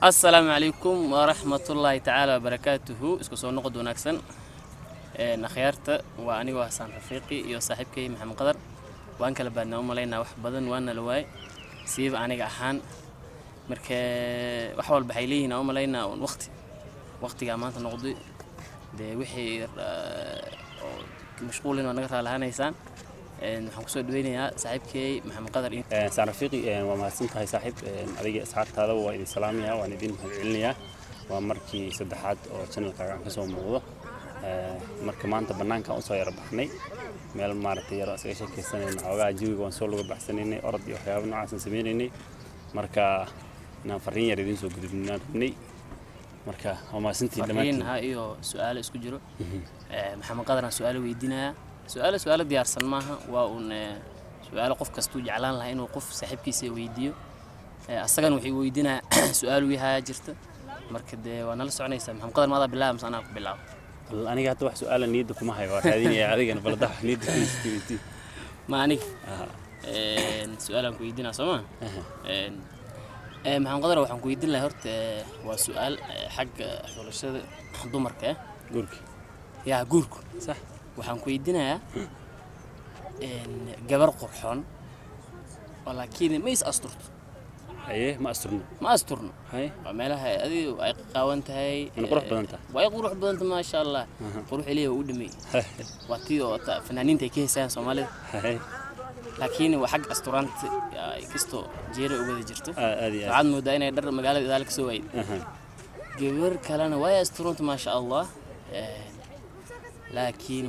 السلام عليكم ورحمة الله تعالى وبركاته. اسكو سو نقد وناكسن نخيارته واني وحسن رفيقي iyo saaxiibkay maxamed qadar waan kala baadnaa umaleynaa wax badan waana la waay siiba aniga ahaan markee wax walba waxay leeyihiin umaleynaa waqtiga maanta noqday wixii mashquulin oo naga raalahaneysaan waxaan ku soo dhaweynayaa saaxiibkay maxamed qadar saan rafiiqi waa mahadsantahay saaxiib adiga asxaabtaada waa idin salaamayaa waan idin mahadcelinayaa waa markii saddexaad oo channelkaaga aan ka soo muuqdo marka maanta banaanka u soo yar baxnay meel maartay yar isaga sheekaysanayna xogaa jawiga waan soo laga baxsanaynay orod iyo waxyaabo noocaas aan sameeynay marka inaan fariin yar idin soo gudbinay marka waa mahadsantiin dhamaantiin iyo su'aalo isku jiro maxamed qadar aan su'aalo weydiinayaa su'aalo diyaarsan maaha waa un su'aalo qof kastu jeclaan lahaa inuu qof saaxiibkiisa weydiiyo asagan wuxuu weydiinaa su'aal wiihaa jirta marka waa nala soconaysa maxamed qadar maada bilaab mas anaa ku bilaab aniga hadda wax su'aal niyada kuma hayo waa raadinaya adigana balada wax niyada ku istiitii ma aniga su'aalan ku weydiinaa Soomaa maxamed qadar waxaan ku weydiin lahaa horta waa su'aal xag xulashada dumarka guurka guurku sax waxaan ku weydiinayaa gabar qurxoon walaakiin ma is asturto ma asturno meelaha adiga ay qaawan tahay qurux badan tahay way qurux badan tahay ma sha Allah qurux ilaahay u dhimay waa tii oo fanaaniinta ka heesaan Soomaalida laakiin waa xag asturanta ay kisto jeero uga jirto waxaad moodaa inay dhar magaalada idaal ka soo waayay gabar kalena way asturanta ma sha Allah لكن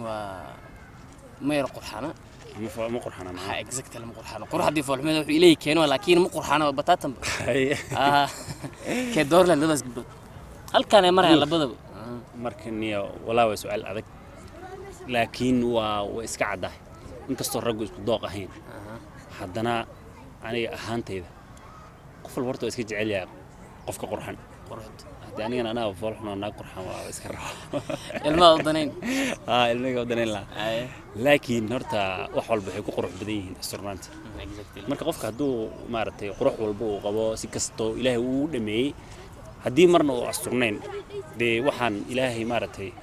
ما يرقرحنا ما قرحنا ما اكزاكتلي ما قرحنا قرح دي فولمده وحي اليه كانوا لكن ما قرحنا بطاطا كدور لنا بس قبل هل كان مره لبدب markaniyo walaa way su'aal adag laakiin waa iska caday inkastoo rag isku dooq ahayn hadana aniga ahaantayda qof walba horta iska jecel yahay qofka qurxan يعني أنا أفضل أنا أقرح ما أسكره الماء ودنين الماء ودنين لا لكن نرتا وحول بحكو قرح بدين السرنانت مرك قفك هدو مارتي قرح والبو قبا سكستو إلهي ودمي هدي مرنا السرنين دي وحن إلهي مارتي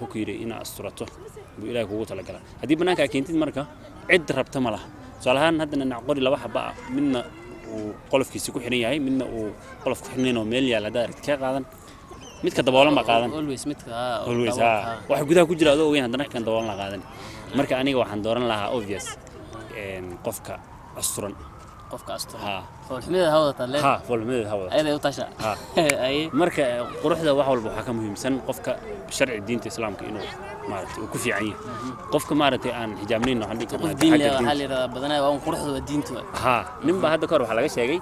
حكيري إنا أسرته بإلهي قوة لقلا هدي بناك أكينتين مركا عد ربط ملا سؤالهان هدنا نعقوري لواحد بقى منا وقلفكيسي ku xiran yahay midna uu qolofku xirneen oo meel yaala daarid ka qaadan midka daboolan ma qaadan always midka wax gudaha ku jira adoo weyn hadana kan daboolan la qaadan marka aniga waxaan dooran lahaa obvious qofka asturan foolxumada hawada talle foolxumada hawada ayada u tasha ay marka quruxda wax walba waxa ka muhiimsan qofka sharci diinta islaamka inuu maartay uu ku fiican yahay qofka maartay aan xijaabnayn waxaan dhigi karnaa diinta waxa la yiraahdaa badanaa waa quruxda waa diinta ninba hadda kor waxa laga sheegay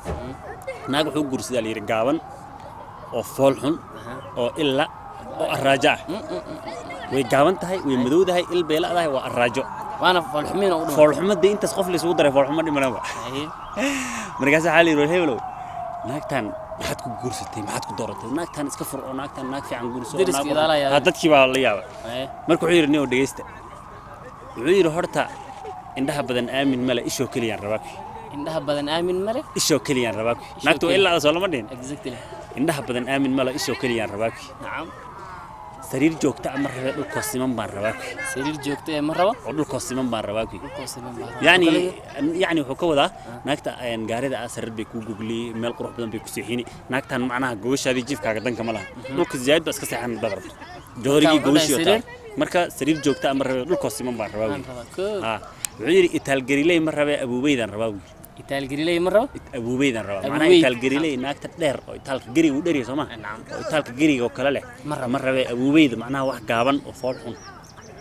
naag wuxuu guursaday la yiri gaaban oo fool xun oo illa oo araaja way gaaban tahay way madowdahay il beeladahay waa araajo وانا فالحمين او فالحمد انت قف لي سو دري فالحمد دمنaba markaas xal yiro heelo naagtan maxad ku guursatay maxad ku dooratay naagtan iska fur oo naagtan naag fiican guurso dadkii baa la yaaba markuu yiri inuu dhageysta wuxuu yiri horta indhaha badan aamin male isho kaliyan rabaak indhaha badan aamin male isho kaliyan rabaak naagtu ilaa soo lama dhin exactly indhaha badan aamin male isho kaliyan rabaak naam سرير جوكتا أمر ربع الكوسيمان بان رباك سرير جوكتا أمر ربع الكوسيمان بان رباك يعني حكوا ذا ناكتا يعني قارد أسر بيكو جوجلي مال قروح بدن بيكو سيحيني ناكتا معناها جوش هذه جيف كعدن كمالها لوك زياد بس كسيحان بضرب جوري جوش يوتا مركا سرير جوكتا أمر ربع الكوسيمان بان رباك غير إيطال جريلي مر ربع أبو بيدان رباك إيطال جريلي مرة أبو بيدان ربع معناها إيطال جريلي ناكتا دير إيطال جري ودري سما إيطال جري وكلاله مرة أبو بيد معناها واحد جابن وفرحون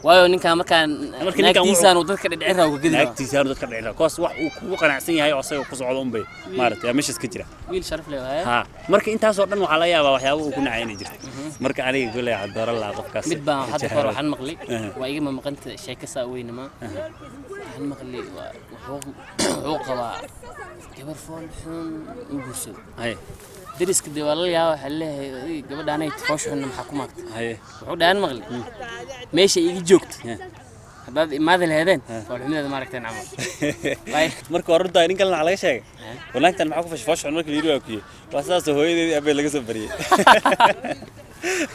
وايو نينكا مركان ناكتيسان ودadka dhicira uga gudbaa naagtiisaan dadka dhicira koos wax uu ku qanacsan yahay oo asaga ku socdo umbay maartay meesha iska jira wiil sharaf leh marka intaas oo dhan waxa la yaabaa waxyaabo uu ku nacayna jirto marka aniga golay dooran la qofkaas mid baan hadda hor waxaan maqlay waa iga maqanta sheeko saa weynama waxaan maqlay wuxuu qabaa gabar fool xun u guurso dariska diwaalal yaa waxa leeyahay gabadhaan ay foosh xun maxaa ku maagtay wuxuu dhaan maqlay meesha iga joogto هذا ماذا الهذين والحمد ما ركتين عمل marka horta in kale laga sheegay walaagtan maxaa ku fashfaash marka la yiraahdo kiyo wasaas hooyadeedii abay laga soo bariyay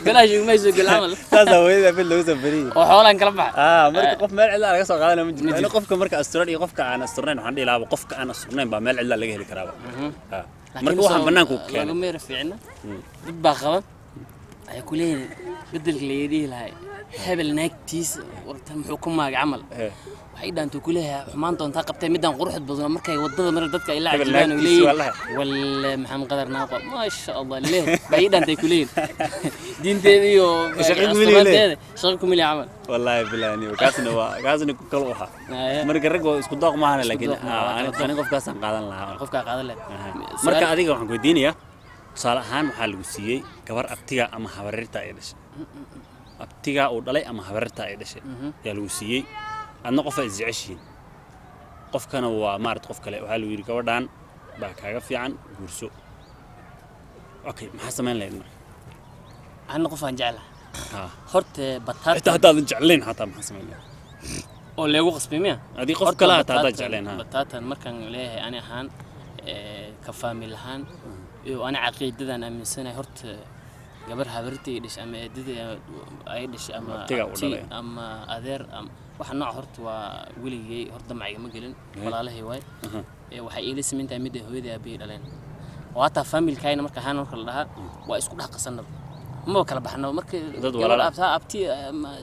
بلاش ما يسوق العمل saas hooyadeedii abay laga soo bariyay وحولان كلا بحر marka qof meel cilla laga soo qaadanay ma jiro in qofka marka asturan iyo qofka aan asturnayn waxaan dhihi lahaa qofka aan asturnayn baa meel cilla laga heli karaa marka waxaan banaanku keenay laga meera fiicna dad baa qaban ay ku leeyihiin bedelka leeyahay lahay hebel naagtiis warta muxuu ku maag camal waxay dhaanto ku leeyahay xumaan doonta qabtay midaan quruxd badan markay wadada mar dadka ilaa ajibaan oo leeyahay walla maxamed qadar naaqo ma sha Allah leeyahay bay dhaantay ku leeyahay diinteedii iyo shaqo ku milay camal wallahi bilaani kaasna ku kala waxa marka rag isku daaq ma ahna laakiin aan qofkaas aan qaadan lahaa qofka qaadan lahaa marka adiga waxaan ku weydiinayaa tusaale ahaan waxaa lagu siiyey gabar abtiga ama habarirta ay dhashay abtiga uu dhalay ama habarirta ay dhashay yaa lagu siiyey adna qof ay jeceshiin qofkana waa maarad qof kale waxa lagu yiri gabadhan baa kaaga fiican guurso okay maxaa sameyn lahayd marka ana qof aan jeclahay horta bataata hadda jecleen hataa maxaa sameyn lahayd oo leegu qasbimiya adi qof kale hataa jecleen bataatan markaan leeyahay ani ahaan ka family ahaan iyo ana caqiidadan aaminsanahay horta gabar habartay dhish ama eedada ay dhish ama adeer waxa nooc horta waa wiligay horta macay ma gelin walaalahay way waxa ila sameyntaa mid hooyada abay dhaleen waata family kayna marka ahaan marka la dhaha waa isku dhax qasanad ma kala baxno marka gabar abti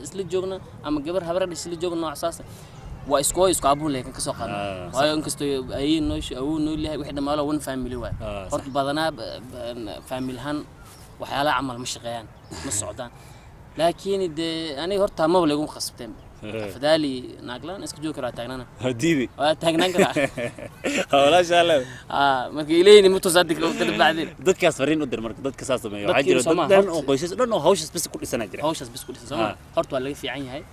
isla joogna ama gabar habar dhish isla joogna nooc saas waa isku abuun leeyahay ka soo qaadno waayo inkastoo ay nooshi awu noo leeyahay wixii dhamaalo one family way horta badanaa family han waxyaala amal ma shaqeeyaan ma socdaan laakiin ani horta ma walagu qasbteen fadali naaglan iska joog kara taagnana hadibi taagnan kara wala shalay markii ilayni mutasaddiq oo dad baadin dadkaas fariin u dir marka dadka saas sameeyo waxa jira dad dhan oo qoysas dhan oo hawshaas bas ku dhisana jira hawshaas bas ku dhisana horta waa laga fiican yahay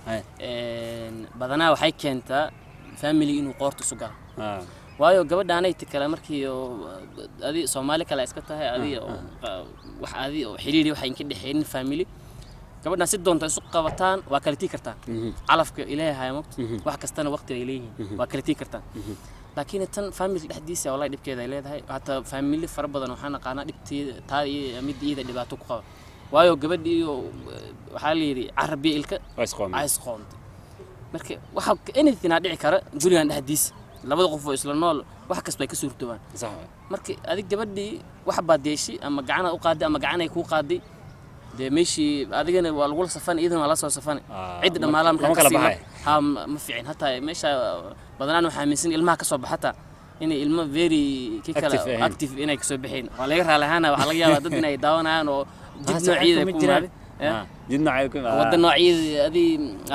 badanaa waxay keentaa family inuu qoorto isu galo waayo gabadhaanay tikala markii adi Soomaali kala iska tahay adi wax adi oo xiriiri waxa in ka dhaxeeyeen family gabadhan si doonta isu qabataan waa kala tii kartaan calafka ilaahay maqt wax kastana waqti ay leeyihiin waa kala tii kartaan laakiin tan family dhaxdiisa wallahi dibkeeda ay leedahay hata family far badan waxaan aqaana dibteeda taa iyo mid iyada dhibaato ku qaba waayo gabadhii waxa la yiri Carabi ilka qoom marka waxa anything dhici kara gurigan dhaxdiisa labada qof oo isla nool wax kasta ay ka suurtooban sax marka adig gabadhii wax baadeeshi ama gacana u qaaday ama gacanay ku qaaday de meeshii adigana waa lagu safan idin la soo safan cid dhamaala marka ka sii ha ma fiicin hatta meesha badanaan waxa aaminsan ilmaha ka soo baxata inay ilmo very kala active inay ka soo bixin waa laga raalahaana waxa laga yaabaa dad inay daawanayaan oo jid noociyada ku maad jid noociyada wada noociyada adi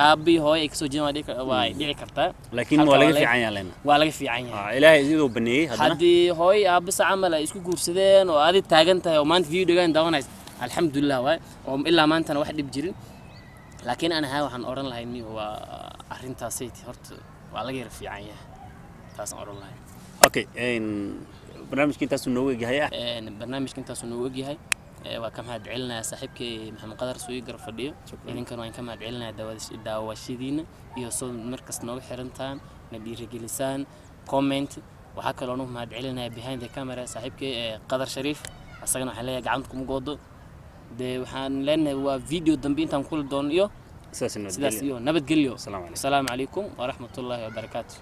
aabi hooy ay ka soo jeedaan waa dhici kartaa laakiin waa laga fiican yahay waa laga fiican yahay ilaahay sidoo baneeyay hadii hooy aabi sacamal ay isku guursadeen oo adi taagan tahay oo maanta video-gaan daawanaysa alxamdulillah way oo ilaa maantana wax dhib jirin laakiin ana waxaan oran lahayn waa arintaasay horta waa laga yar fiican yahay taas aan oran lahayn okay barnaamijka intaas uu noogu yahay barnaamijka intaas uu noogu yahay waa ka mahad celinaa saaxiibkay maxamed qadar soo gar fadhiyo idinkan waan ka mahad celinaa daawashadiina iyo soo markas nooga xirantaan na dhiirigelisaan comment waxa kale oo mahad celinaa behind the camera saaxiibkay qadar shariif asagana waxa leeyahay gacanta kuma goodo de waxaan leenahay waa video dambe intaan kula doon iyo sidaas iyo nabad geliyo. Assalaamu calaykum wa rahmatullahi wa barakaatuh.